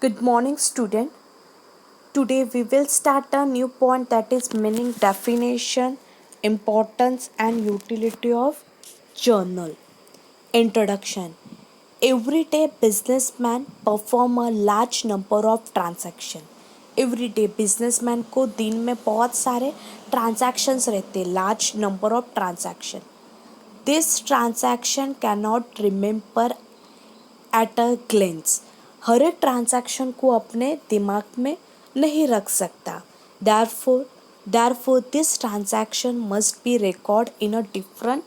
Good morning, student. Today we will start a new point, that is meaning, definition, importance, and utility of journal. Introduction. Everyday businessman perform a large number of transaction. Everyday businessman को दिन में बहुत सारे transactions रहते हैं, large number of transaction. This transaction can not remember at a glance. हर एक transaction को अपने दिमाग में नहीं रख सकता. Therefore this transaction must be record in a different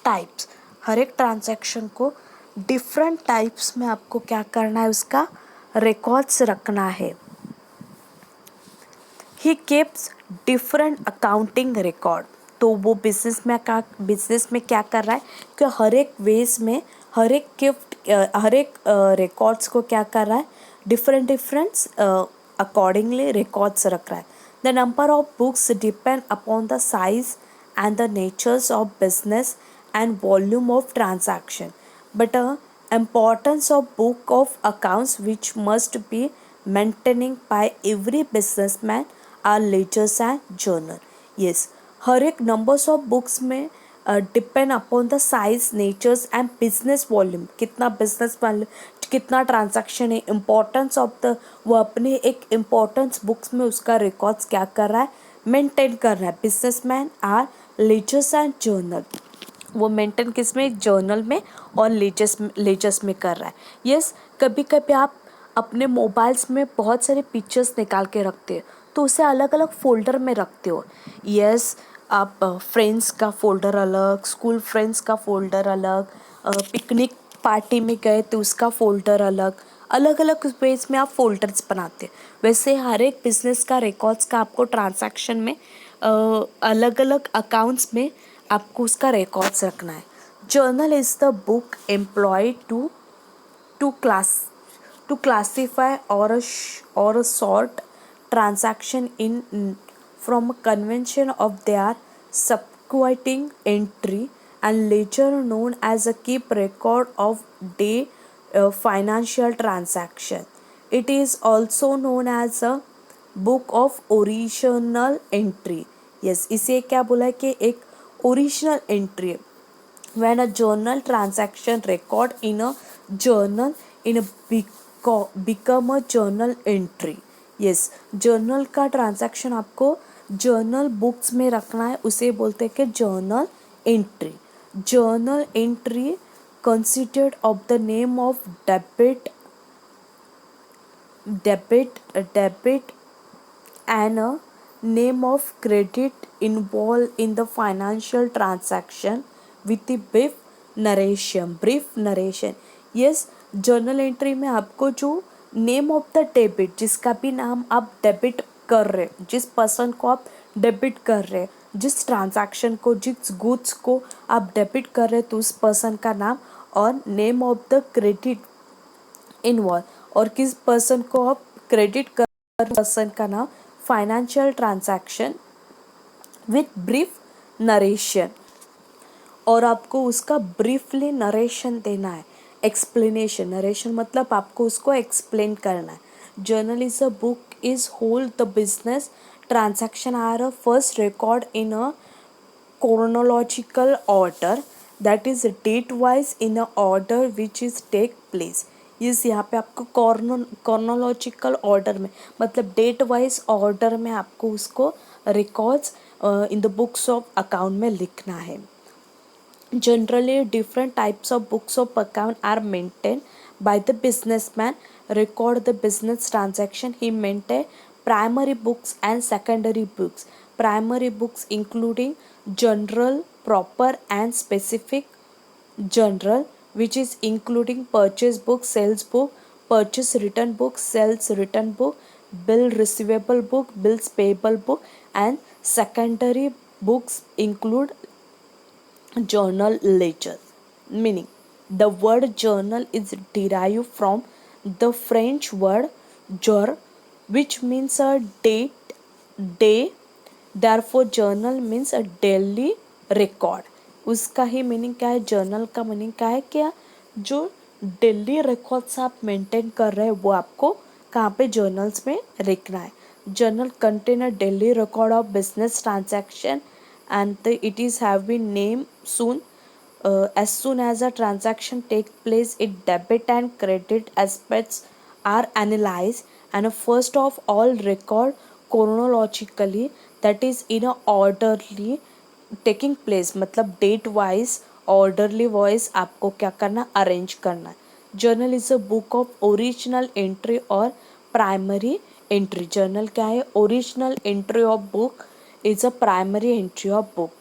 types. हर एक ट्रांजैक्शन को डिफरेंट टाइप्स में आपको क्या करना है, उसका रिकॉर्ड्स रखना है. He keeps different accounting record. तो वो बिजनेस में क्या कर रहा है कि हर एक वेज में हर एक रिकॉर्ड्स को क्या कर रहा है, डिफरेंट अकॉर्डिंगली रिकॉर्ड्स रख रहा है. The number of books depend upon the size and the natures of business and volume of transaction. But importance of book of accounts which must be maintaining by every businessman are ledgers and journal. Yes, हर एक numbers of books में depend upon the size, natures and business volume. कितना business कितना transaction है, importance of the, वो अपने एक importance books में उसका रिकॉर्ड्स क्या कर रहा है, मेंटेन कर रहा है. Businessman are ledgers and journal. वो मेंटेन किस में, जर्नल में और लेजर्स में कर रहा है. यस, कभी कभी आप अपने मोबाइल्स में बहुत सारे पिक्चर्स निकाल के रखते हो, तो उसे अलग अलग फोल्डर में रखते हो. यस, आप फ्रेंड्स का फोल्डर अलग, स्कूल फ्रेंड्स का फोल्डर अलग, पिकनिक पार्टी में गए तो उसका फोल्डर अलग, अलग अलग पेज में आप फोल्डर्स बनाते हैं. वैसे हर एक बिजनेस का रिकॉर्ड्स का आपको ट्रांजैक्शन में अलग अलग अकाउंट्स में आपको उसका रिकॉर्ड्स रखना है. Journal is the book employed to class to classify or a sort transaction in from a convention of their subsequent entry, and ledger known as a keep record of day financial transaction. It is also known as a book of original entry. Yes, इसे क्या बोला है कि एक original entry. When a journal transaction record in a journal in a become a journal entry. Yes, journal का transaction आपको journal books में रखना है, उसे बोलते हैं कि journal entry. Journal entry consisted of the name of debit and a name of credit involved in the financial transaction with the brief narration. Yes, journal entry में आपको जो नेम ऑफ द डेबिट, जिसका भी नाम आप debit कर रहे, जिस पर्सन को आप डेबिट कर रहे, जिस ट्रांजैक्शन को, जिस गुड्स को आप डेबिट कर रहे, तो उस पर्सन का नाम, और name of the credit involve, और किस पर्सन को आप क्रेडिट कर, पर्सन का नाम, financial transaction with brief narration. और आपको उसका ब्रीफली नरेशन देना है. एक्सप्लेनेशन, नरेशन मतलब आपको उसको एक्सप्लेन करना है. Journal is a book is hold the business transaction are a first record in a chronological order, that is date wise in a order which is take place. इस यहाँ पे आपको कॉर्नोलॉजिकल order में, मतलब डेट वाइज ऑर्डर में आपको उसको records in the books of account में लिखना है. Generally, different types of books of account are maintained by the businessman. Record the business transaction. He maintain primary books and secondary books. Primary books including general, proper, and specific. General, which is including purchase book, sales book, purchase return book, sales return book, bill receivable book, bills payable book, and secondary books include journal ledger. Meaning, the word journal is derived from the French word jour, which means a day. Therefore journal means a daily record. उसका ही meaning क्या है, journal का meaning क्या है, क्या जो daily records आप maintain कर रहे हैं वो आपको कहाँ पे जर्नल्स में लिखना है। Journal contain a daily record of business transaction and it is have been named soon. As soon as a transaction take place, it debit and credit aspects are analyzed and first of all record chronologically, that is in a orderly taking place, मतलब date wise orderly wise आपको क्या करना, arrange करना है। Journal is a book of original entry और primary entry. Journal क्या है, original entry of book is a primary entry of book.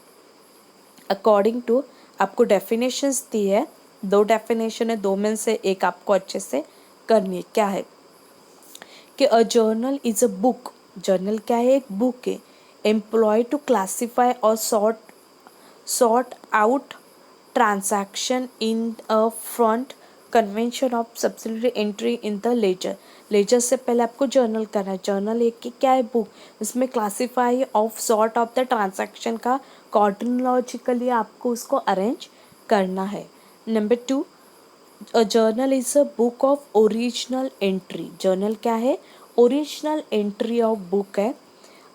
According to, आपको डेफिनेशंस दी है, दो डेफिनेशन है, दो में से एक आपको अच्छे से करनी है। क्या है कि a journal is a book, journal क्या है, एक बुक है, एम्प्लॉय टू क्लासीफाई और sort out transaction in a front convention of subsidiary entry in the ledger। Ledger से पहले आपको जर्नल करना है। जर्नल एक की क्या है, बुक, इसमें classify of sort of the transaction का कॉर्डिनोलॉजिकली आपको उसको अरेंज करना है। Number 2, a journal is a book of original entry. Journal क्या है, ओरिजिनल एंट्री ऑफ बुक है।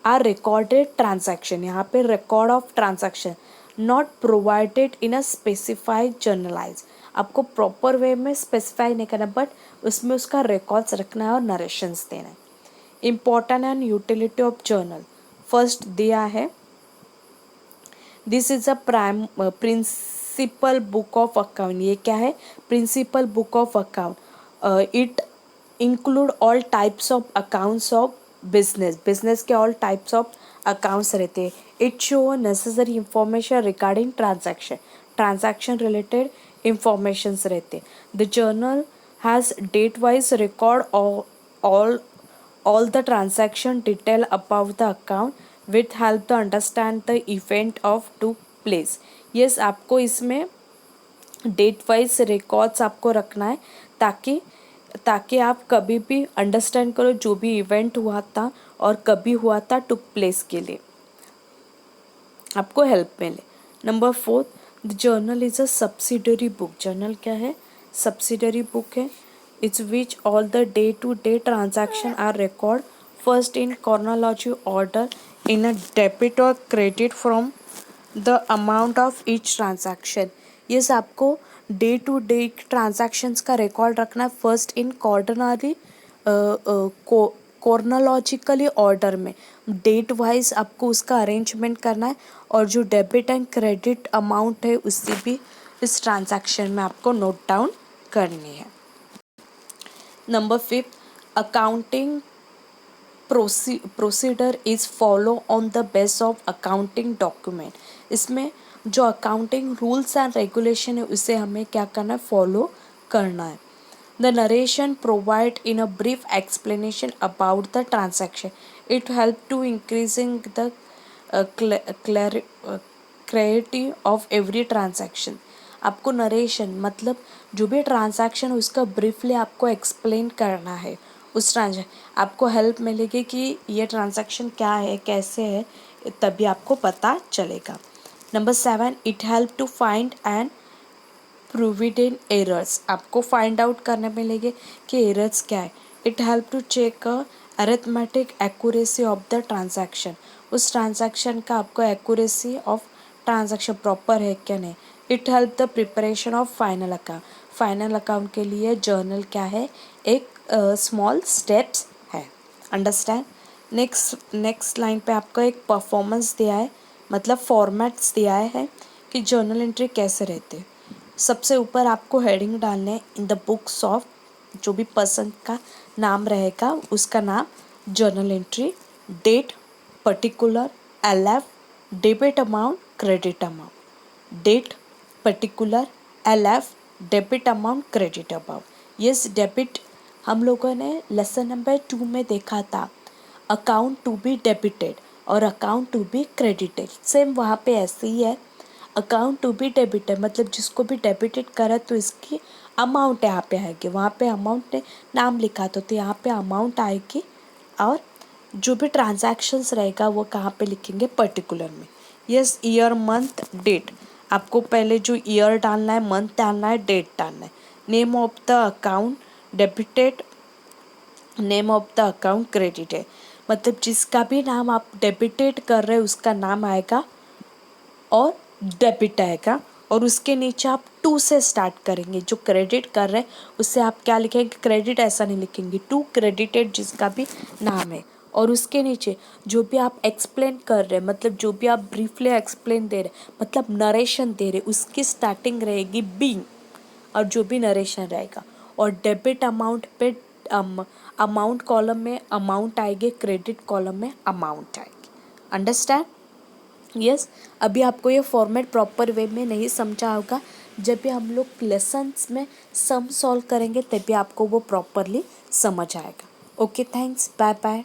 आर रिकॉर्डेड ट्रांजैक्शन, यहाँ पे record of transaction not provided in a specified generalized. आपको प्रॉपर वे में स्पेसिफाई नहीं करना, बट उसमें उसका रिकॉर्ड्स रखना है और नरेशंस देना है। Important and utility of journal, first दिया है, this is a principal book of account. ये क्या है, principal book of account. It include all types of accounts of business, business के ऑल टाइप्स ऑफ अकाउंट्स रहते हैं। It show necessary information regarding transaction, transaction related informations रहते हैं। The journal has date wise record all the transaction detail above the account with help to understand the event of took place। yes, आपको इसमें date wise records आपको रखना है, ताकि ताकि आप कभी भी अंडरस्टैंड करो जो भी इवेंट हुआ था और कभी हुआ था टुक प्लेस के लिए आपको हेल्प मिले। Number 4, the journal is a subsidiary book. Journal क्या है, सब्सिडरी बुक है। It's which all the day to day transaction are record first in chronology order in a debit और credit from the amount of each transaction. Yes, आपको day to day transactions का record रखना है, first in कॉर्डनरी chronologically order में, date wise आपको उसका arrangement करना है, और जो डेबिट एंड क्रेडिट अमाउंट है उससे भी इस ट्रांजैक्शन में आपको नोट डाउन करनी है। Number 5, accounting procedure is follow on the base of accounting document. इसमें जो अकाउंटिंग रूल्स एंड रेगुलेशन है उसे हमें क्या करना है, फॉलो करना है। The narration provide in a brief explanation about the transaction, it help to increasing the clarity of every transaction. आपको नरेशन मतलब जो भी ट्रांजैक्शन उसका ब्रीफली आपको एक्सप्लेन करना है। उस ट्रांजैक्शन आपको हेल्प मिलेगी कि ये ट्रांजैक्शन क्या है, कैसे है, तभी आपको पता चलेगा। Number 7, it help to find and provident errors. आपको फाइंड आउट करने मिलेंगे कि एरर्स क्या है। It help to check arithmetic accuracy of the transaction, उस ट्रांजैक्शन का आपको एक्यूरेसी ऑफ ट्रांजैक्शन प्रॉपर है क्या नहीं। It help the preparation of final account, final account के लिए जर्नल क्या है, एक स्मॉल स्टेप्स है। अंडरस्टैंड। नेक्स्ट लाइन पे आपको एक परफॉर्मेंस दिया है, मतलब फॉर्मेट्स दिया है कि जर्नल एंट्री कैसे रहते हैं। सबसे ऊपर आपको हेडिंग डालने हैं, इन द बुक्स ऑफ, जो भी पर्सन का नाम रहेगा उसका नाम, journal entry, date, particular, LF, debit amount, credit amount, date, particular, LF, debit amount, credit amount. Yes, debit हम लोगों ने लेसन नंबर 2 में देखा था, अकाउंट टू बी डेबिटेड और account to be credited, same वहाँ पे ऐसे ही है। अकाउंट टू बी डेबिटेड मतलब जिसको भी डेबिटेड करा तो इसकी अमाउंट यहाँ पे आएगी, वहाँ पे अमाउंट ने नाम लिखा तो यहाँ पे अमाउंट आएगी, और जो भी ट्रांजैक्शंस रहेगा वो कहाँ पे लिखेंगे, पर्टिकुलर में। यस, ईयर, मंथ, डेट, आपको पहले जो ईयर डालना है, मंथ डालना है, डेट डालना है। Name of the account debited name of the account credit है, मतलब जिसका भी नाम आप डेबिटेड कर रहे हैं उसका नाम आएगा और डेबिट आएगा, और उसके नीचे आप टू से स्टार्ट करेंगे। जो क्रेडिट कर रहे हैं उससे आप क्या लिखेंगे, क्रेडिट ऐसा नहीं लिखेंगे, टू क्रेडिटेड जिसका भी नाम है। और उसके नीचे जो भी आप एक्सप्लेन कर रहे हैं, मतलब जो भी आप ब्रीफली एक्सप्लेन दे रहे हैं, मतलब नरेशन दे रहे, उसकी स्टार्टिंग रहेगी बीइंग, और जो भी नरेशन रहेगा। और डेबिट अमाउंट पे अमाउंट कॉलम में अमाउंट आएगी, क्रेडिट कॉलम में अमाउंट आएगी। अंडरस्टैंड? यस। अभी आपको ये फॉर्मेट प्रॉपर वे में नहीं समझा होगा, जब भी हम लोग लेसन्स में सम सॉल्व करेंगे तभी आपको वो प्रॉपरली समझ आएगा। Okay, thanks, bye bye.